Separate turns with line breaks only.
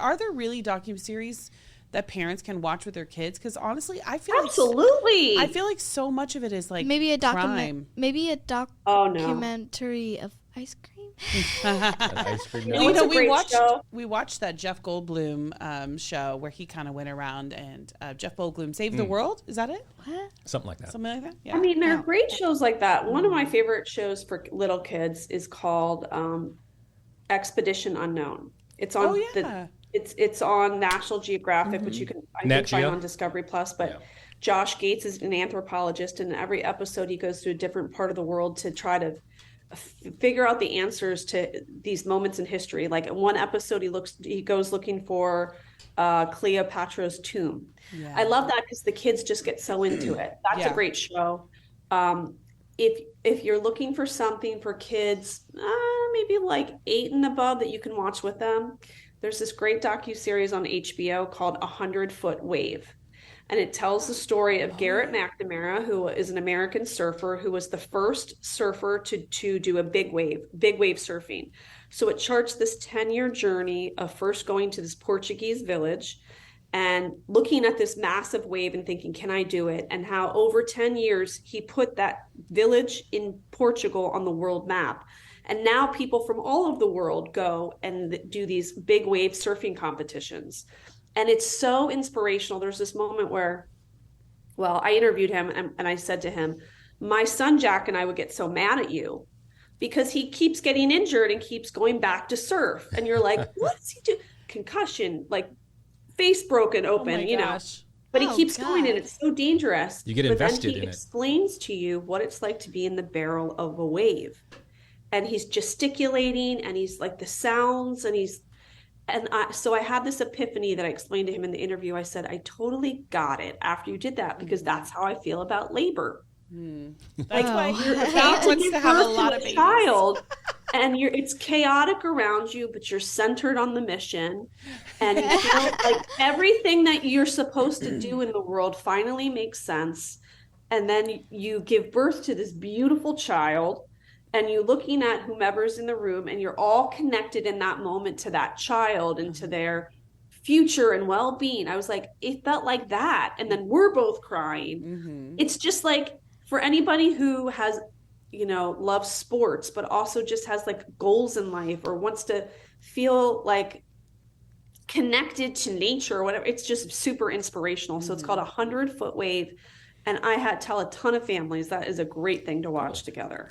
are there really docuseries that parents can watch with their kids? Because honestly, I feel
absolutely.
I feel like so much of it is like
maybe a
crime.
maybe a documentary of ice cream.
Ice cream.
You know, we watched that Jeff Goldblum show where he kind of went around and Jeff Goldblum saved the world. Is that it?
What?
Something like that.
Something like that. Yeah.
I mean, there are great shows like that. One of my favorite shows for little kids is called Expedition Unknown. It's on it's on National Geographic, which you can find on Discovery Plus. But Josh Gates is an anthropologist, and every episode he goes to a different part of the world to try to figure out the answers to these moments in history. Like in one episode, he goes looking for Cleopatra's tomb. Yeah. I love that because the kids just get so into it. That's a great show. If you're looking for something for kids, maybe like 8 and above that you can watch with them, there's this great docuseries on HBO called 100-Foot Wave. And it tells the story of Garrett McNamara, who is an American surfer, who was the first surfer to do a big wave surfing. So it charts this 10-year journey of first going to this Portuguese village and looking at this massive wave and thinking, can I do it? And how over 10 years, he put that village in Portugal on the world map. And now people from all over the world go and do these big wave surfing competitions. And it's so inspirational. There's this moment where, I interviewed him and I said to him, my son Jack and I would get so mad at you because he keeps getting injured and keeps going back to surf. And you're like, what does he do? Concussion, like face broken open, know. But he keeps going and it's so dangerous.
You get invested in it.
But then he explains to you what it's like to be in the barrel of a wave. And he's gesticulating and he's like the sounds so I had this epiphany that I explained to him in the interview. I said, I totally got it after you did that because that's how I feel about labor.
That's why you're about to have a lot of babies.
Child, and it's chaotic around you, but you're centered on the mission, and you feel like everything that you're supposed to do in the world finally makes sense. And then you give birth to this beautiful child. And you looking at whomever's in the room and you're all connected in that moment to that child and to their future and well-being. I was like, it felt like that. And then we're both crying. Mm-hmm. It's just like for anybody who has, loves sports, but also just has like goals in life or wants to feel like connected to nature or whatever. It's just super inspirational. Mm-hmm. So it's called 100-Foot Wave. And I had tell a ton of families that is a great thing to watch together.